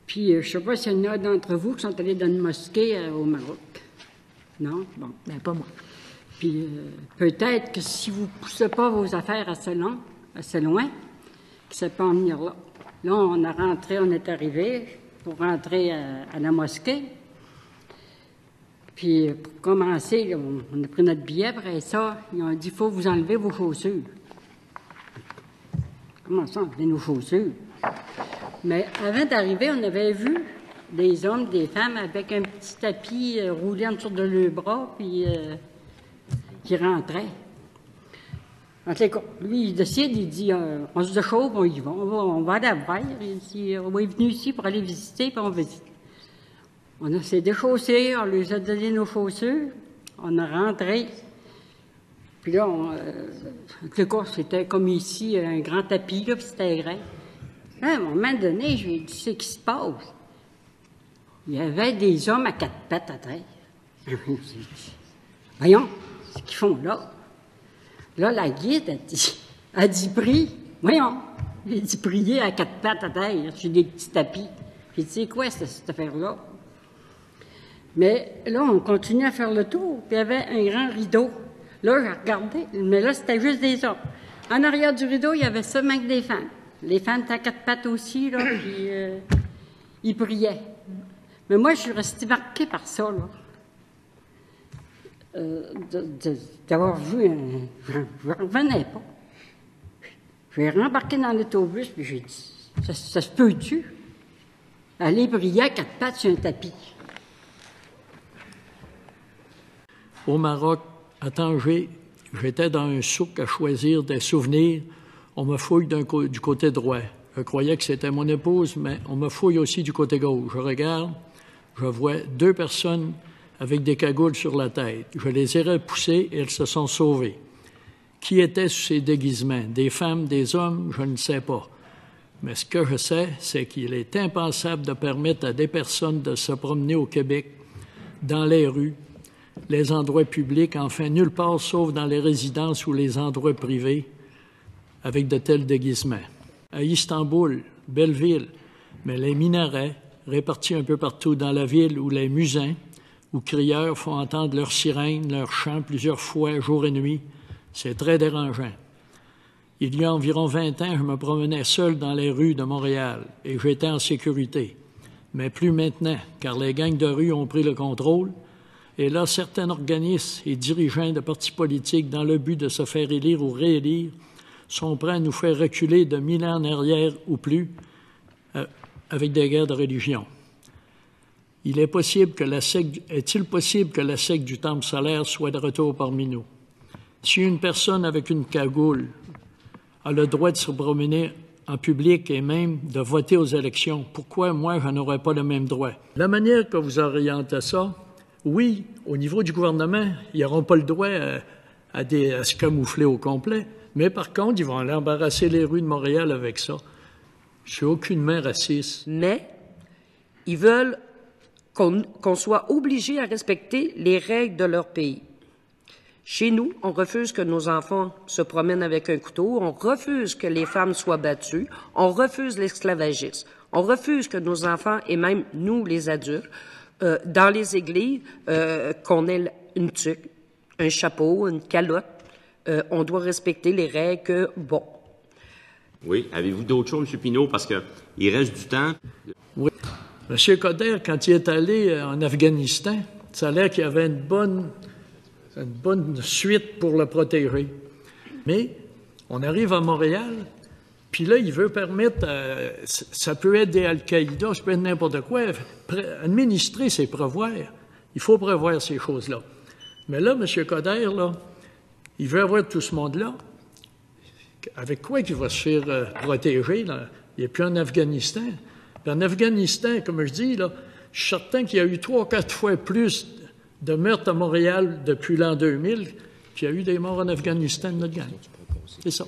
Puis, je ne sais pas s'il y en a d'entre vous qui sont allés dans une mosquée au Maroc. Non? Bon. Ben, pas moi. Puis, peut-être que si vous ne poussez pas vos affaires assez loin, que ça peut en venir là. Là, on est arrivé pour rentrer à la mosquée. Puis, pour commencer, là, on a pris notre billet. Après ça, ils ont dit, il faut vous enlever vos chaussures. Comment ça, enlever nos chaussures? Mais avant d'arriver, on avait vu des hommes, des femmes avec un petit tapis roulé en dessous de leurs bras, puis qui rentraient. En tout cas, lui, il décide, il dit, on se déchauffe, on y va, on va à la mer. Il dit, on est venu ici pour aller visiter, puis on visite. On s'est déchaussé, on lui a donné nos chaussures, on a rentré. Puis là, en tout cas, c'était comme ici, un grand tapis, là, puis c'était grand. Là, à un moment donné, je lui ai dit, c'est qui se passe? Il y avait des hommes à 4 pattes à terre. Voyons, ce qu'ils font là. Là, la guide a dit, prie. Voyons, j'ai dit, prier à 4 pattes à terre, sur des petits tapis. J'ai dit, c'est quoi cette affaire-là? Mais là, on continuait à faire le tour, puis il y avait un grand rideau. Là, j'ai regardé, mais là, c'était juste des hommes. En arrière du rideau, il y avait seulement que des femmes. Les femmes étaient à 4 pattes aussi, là, puis ils priaient. Mais moi, je suis restée marquée par ça, là. D'avoir vu je ne revenais pas. J'ai rembarqué dans l'autobus, puis j'ai dit, ça se peut-tu? Aller prier à 4 pattes sur un tapis. Au Maroc, à Tanger, j'étais dans un souk à choisir des souvenirs. On me fouille du côté droit. Je croyais que c'était mon épouse, mais on me fouille aussi du côté gauche. Je regarde, je vois 2 personnes avec des cagoules sur la tête. Je les ai repoussées et elles se sont sauvées. Qui étaient sous ces déguisements? Des femmes, des hommes? Je ne sais pas. Mais ce que je sais, c'est qu'il est impensable de permettre à des personnes de se promener au Québec, dans les rues, les endroits publics, enfin nulle part sauf dans les résidences ou les endroits privés, avec de tels déguisements. À Istanbul, belle ville, mais les minarets, répartis un peu partout dans la ville, ou les musins, où crieurs font entendre leurs sirènes, leurs chants plusieurs fois, jour et nuit, c'est très dérangeant. Il y a environ 20 ans, je me promenais seul dans les rues de Montréal et j'étais en sécurité. Mais plus maintenant, car les gangs de rue ont pris le contrôle. Et là, certains organismes et dirigeants de partis politiques, dans le but de se faire élire ou réélire, sont prêts à nous faire reculer de 1000 ans en arrière ou plus avec des guerres de religion. Est-il possible que la secte du Temple solaire soit de retour parmi nous? Si une personne avec une cagoule a le droit de se promener en public et même de voter aux élections, pourquoi moi, je n'aurais pas le même droit? La manière que vous orientez ça, oui, au niveau du gouvernement, ils n'auront pas le droit à se camoufler au complet, mais par contre, ils vont aller embarrasser les rues de Montréal avec ça. Je suis aucunement raciste. Mais ils veulent qu'on soit obligé à respecter les règles de leur pays. Chez nous, on refuse que nos enfants se promènent avec un couteau, on refuse que les femmes soient battues, on refuse l'esclavagisme, on refuse que nos enfants, et même nous, les adultes, dans les églises, qu'on ait une tuque, un chapeau, une calotte, on doit respecter les règles que, bon. Oui. Avez-vous d'autres choses, M. Pinault, parce qu'il reste du temps? Oui. M. Coderre, quand il est allé en Afghanistan, ça a l'air qu'il y avait une bonne suite pour le protéger. Mais on arrive à Montréal, puis là, il veut permettre, ça peut être des Al-Qaïda, ça peut être n'importe quoi. Administrer, c'est prévoir. Il faut prévoir ces choses-là. Mais là, M. Coderre, là, il veut avoir tout ce monde-là. Avec quoi qu'il va se faire protéger, là? Il n'est plus en Afghanistan. Puis en Afghanistan, comme je dis, là, je suis certain qu'il y a eu 3 ou 4 fois plus de meurtres à Montréal depuis l'an 2000 qu'il y a eu des morts en Afghanistan de notre gang. C'est ça.